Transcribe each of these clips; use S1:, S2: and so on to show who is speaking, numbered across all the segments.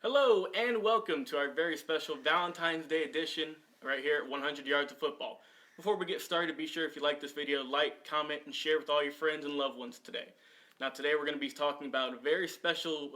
S1: Hello and welcome to our very special Valentine's Day edition right here at 100 Yards of Football. Before we get started, be sure if you like this video, like, comment, and share with all your friends and loved ones today. Now today we're going to be talking about a very special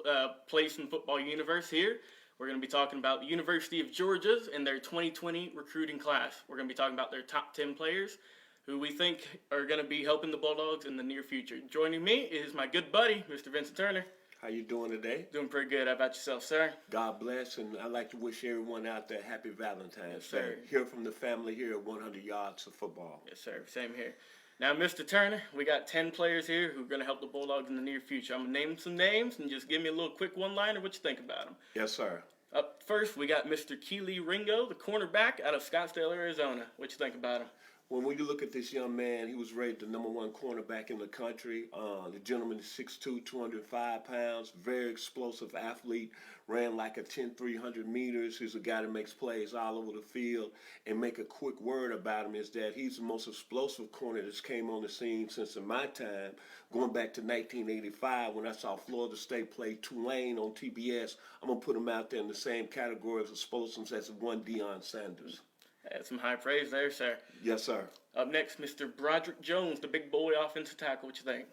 S1: place in the football universe here. We're going to be talking about the University of Georgia's and their 2020 recruiting class. We're going to be talking about their top 10 players who we think are going to be helping the Bulldogs in the near future. Joining me is my good buddy, Mr. Vincent Turner.
S2: How you doing today?
S1: Doing pretty good. How about yourself, sir?
S2: God bless, and I'd like to wish everyone out there happy Valentine's
S1: Yes,
S2: Day.
S1: sir.
S2: Hear from the family here at 100 Yards of Football.
S1: Yes, sir. Same here. Now, Mr. Turner, we got 10 players here who are going to help the Bulldogs in the near future. I'm going to name some names and just give me a little quick one-liner what you think about them.
S2: Yes, sir.
S1: Up first, we got Mr. Keely Ringo, the cornerback out of Scottsdale, Arizona. What you think about him?
S2: Well, when you look at this young man, he was rated the #1 cornerback in the country. The gentleman is 6'2", 205 pounds, very explosive athlete, ran like a 10-300 meters. He's a guy that makes plays all over the field. And make a quick word about him is that he's the most explosive corner that's came on the scene since in my time, going back to 1985 when I saw Florida State play Tulane on TBS. I'm going to put him out there in the same category of explosives as the one Deion Sanders.
S1: That's some high praise there, sir.
S2: Yes, sir.
S1: Up next, Mr. Broderick Jones, the big boy offensive tackle. What you think?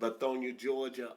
S2: Lithonia, Georgia.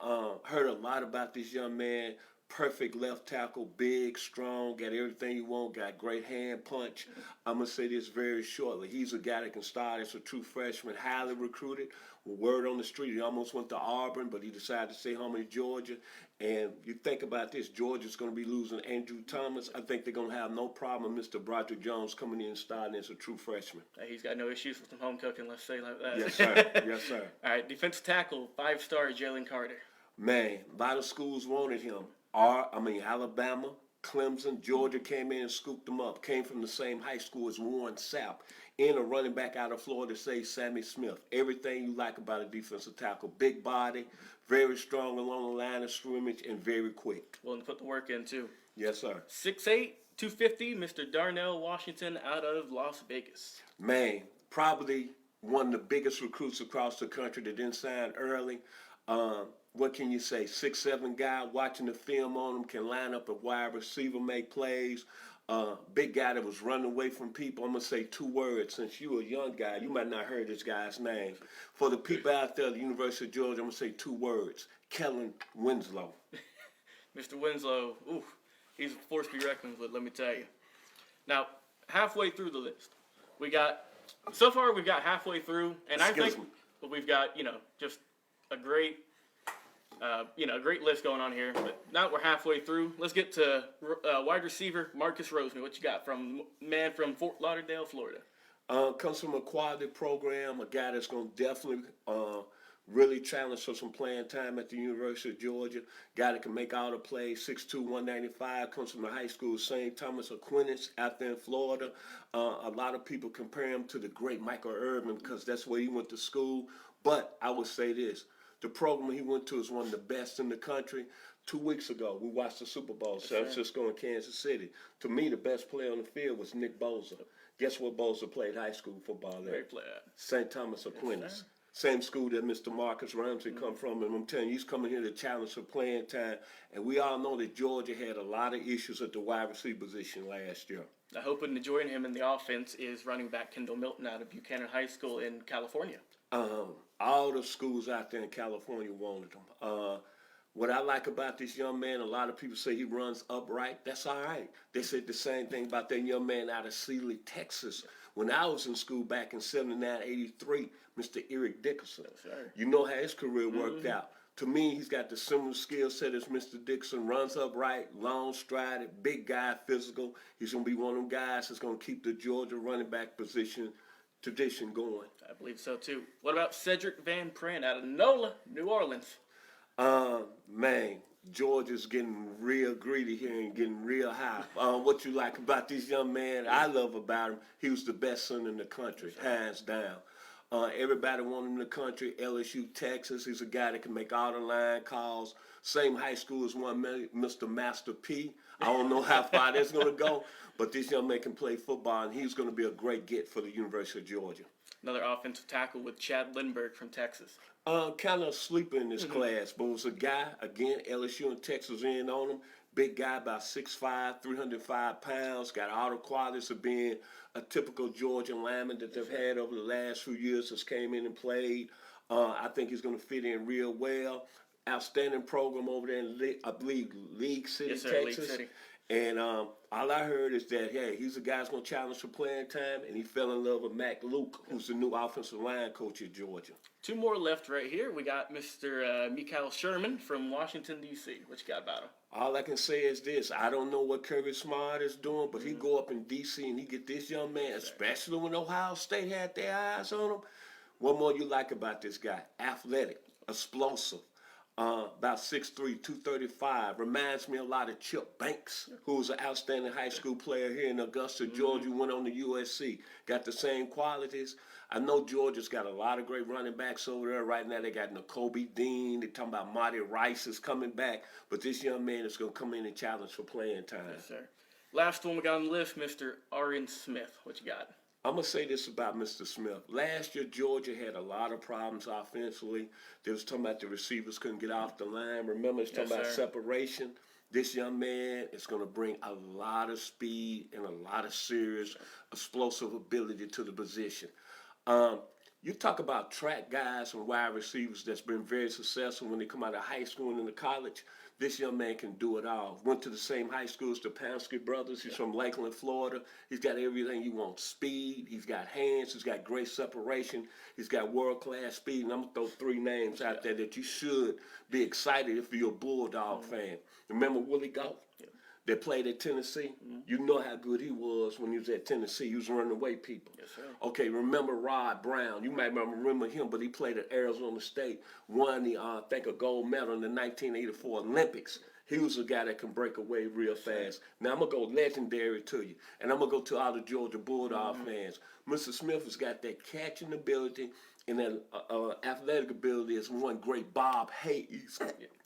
S2: Heard a lot about this young man. Perfect left tackle, big, strong, got everything you want, got great hand punch. I'm going to say this very shortly. He's a guy that can start as a true freshman, highly recruited. Word on the street, he almost went to Auburn, but he decided to stay home in Georgia. And you think about this, Georgia's going to be losing Andrew Thomas. I think they're going to have no problem with Mr. Broderick Jones coming in and starting as a true freshman.
S1: He's got no issues with some home cooking, let's say like that.
S2: Yes, sir. Yes, sir.
S1: All right, defensive tackle, 5-star Jalen Carter.
S2: Man, a lot of schools wanted him. Alabama, Clemson, Georgia came in and scooped him up. Came from the same high school as Warren Sapp. And a running back out of Florida State, Sammy Smith. Everything you like about a defensive tackle. Big body, very strong along the line of scrimmage, and very quick.
S1: Willing to put the work in, too.
S2: Yes, sir.
S1: 6'8", 250, Mr. Darnell Washington out of Las Vegas.
S2: Man, probably one of the biggest recruits across the country that didn't sign early. What can you say? 6'7" guy, watching the film on him, can line up a wide receiver, make plays. Big guy that was running away from people. I'm going to say 2 words. Since you're a young guy, you might not heard this guy's name. For the people out there at the University of Georgia, I'm going to say 2 words. Kellen Winslow.
S1: Mr. Winslow, ooh, he's a force to be reckoned with, let me tell you. Now, halfway through the list, we've got halfway through, and I think we've got, just a great list going on here. But now we're halfway through. Let's get to wide receiver Marcus Roseman. What you got from Fort Lauderdale, Florida?
S2: Comes from a quality program, a guy that's going to definitely really challenge for some playing time at the University of Georgia. Guy that can make all the plays, 6'2", 195, comes from the high school St. Thomas Aquinas out there in Florida. A lot of people compare him to the great Michael Irvin because that's where he went to school. But I would say this. The program he went to is one of the best in the country. 2 weeks ago, we watched the Super Bowl, San Francisco and Kansas City. To me, the best player on the field was Nick Bosa. Guess what Bosa played high school football at?
S1: Great player.
S2: St. Thomas Aquinas. Same school that Mr. Marcus Ramsey come from. And I'm telling you, he's coming here to challenge for playing time. And we all know that Georgia had a lot of issues at the wide receiver position last year.
S1: I hope to join him in the offense is running back Kendall Milton out of Buchanan High School in California.
S2: All the schools out there in California wanted him. What I like about this young man, a lot of people say he runs upright. That's all right. They said the same thing about that young man out of Sealy, Texas. When I was in school back in 79, 83, Mr. Eric Dickerson. You know how his career worked out. To me, he's got the similar skill set as Mr. Dixon. Runs upright, long strided, big guy, physical. He's going to be one of them guys that's going to keep the Georgia running back position tradition going.
S1: I believe so, too. What about Cedric Van Pran out of NOLA, New Orleans?
S2: Man, Georgia's getting real greedy here and getting real high. What you like about this young man, I love about him, he was the best center in the country, hands down. Everybody wanted him in the country, LSU, Texas. He's a guy that can make all the line calls. Same high school as one Mr. Master P. I don't know how far that's going to go, but this young man can play football, and he's going to be a great get for the University of Georgia.
S1: Another offensive tackle with Chad Lindbergh from Texas.
S2: Kind of sleeper in this class, but was a guy, again, LSU and Texas in on him. big guy, about 6'5", 305 pounds, got all the qualities of being a typical Georgian lineman that they've had over the last few years that's came in and played. I think he's going to fit in real well. Outstanding program over there in, I believe, League City,
S1: Yes, sir,
S2: Texas.
S1: League City.
S2: And all I heard is that, hey, he's a guy that's going to challenge for playing time, and he fell in love with Mac Luke, who's the new offensive line coach at Georgia.
S1: Two more left right here. We got Mr. Mikael Sherman from Washington, D.C. What you got about him?
S2: All I can say is this. I don't know what Kirby Smart is doing, but he go up in D.C. and he get this young man, especially when Ohio State had their eyes on him. What more you like about this guy? Athletic, explosive, about 6'3", 235. Reminds me a lot of Chip Banks, who was an outstanding high school player here in Augusta, Georgia, went on to USC. Got the same qualities. I know Georgia's got a lot of great running backs over there. Right now they got N'Kobe Dean. They're talking about Marty Rice is coming back. But this young man is going to come in and challenge for playing time.
S1: Yes, sir. Last one we got on the list, Mr. Arian Smith. What you got?
S2: I'm going to say this about Mr. Smith. Last year, Georgia had a lot of problems offensively. They was talking about the receivers couldn't get off the line. Remember, it's talking about separation. This young man is going to bring a lot of speed and a lot of serious explosive ability to the position. You talk about track guys and wide receivers that's been very successful when they come out of high school and into college. This young man can do it all. Went to the same high school as the Pansky brothers. He's from Lakeland, Florida. He's got everything you want. Speed. He's got hands. He's got great separation. He's got world-class speed. And I'm going to throw three names out there that you should be excited if you're a Bulldog fan. Remember Willie Goff? That played at Tennessee. You know how good he was when he was at Tennessee. He was running away people.
S1: Yes, sir.
S2: Okay, remember Rod Brown. You might remember him, but he played at Arizona State. Won the, I think, a gold medal in the 1984 Olympics. He was a guy that can break away real fast. Now, I'm going to go legendary to you, and I'm going to go to all the Georgia Bulldog fans. Mr. Smith has got that catching ability and that athletic ability as one great Bob Hayes,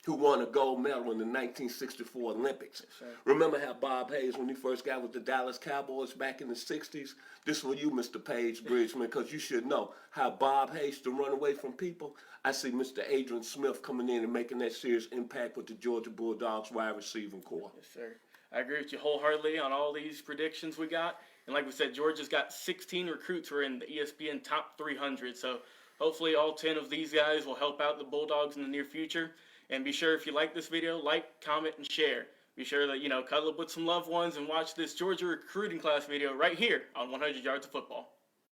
S2: who won a gold medal in the 1964 Olympics. Remember how Bob Hayes, when he first got with the Dallas Cowboys back in the 60s? This is for you, Mr. Page Bridgman, because you should know how Bob Hayes to run away from people. I see Mr. Adrian Smith coming in and making that serious impact with the Georgia Bulldogs wide receiving core.
S1: Yes, sir. I agree with you wholeheartedly on all these predictions we got. And like we said, Georgia's got 16 recruits who are in the ESPN top 300. So hopefully all 10 of these guys will help out the Bulldogs in the near future. And be sure, if you like this video, like, comment, and share. Be sure that, cuddle up with some loved ones and watch this Georgia recruiting class video right here on 100 Yards of Football.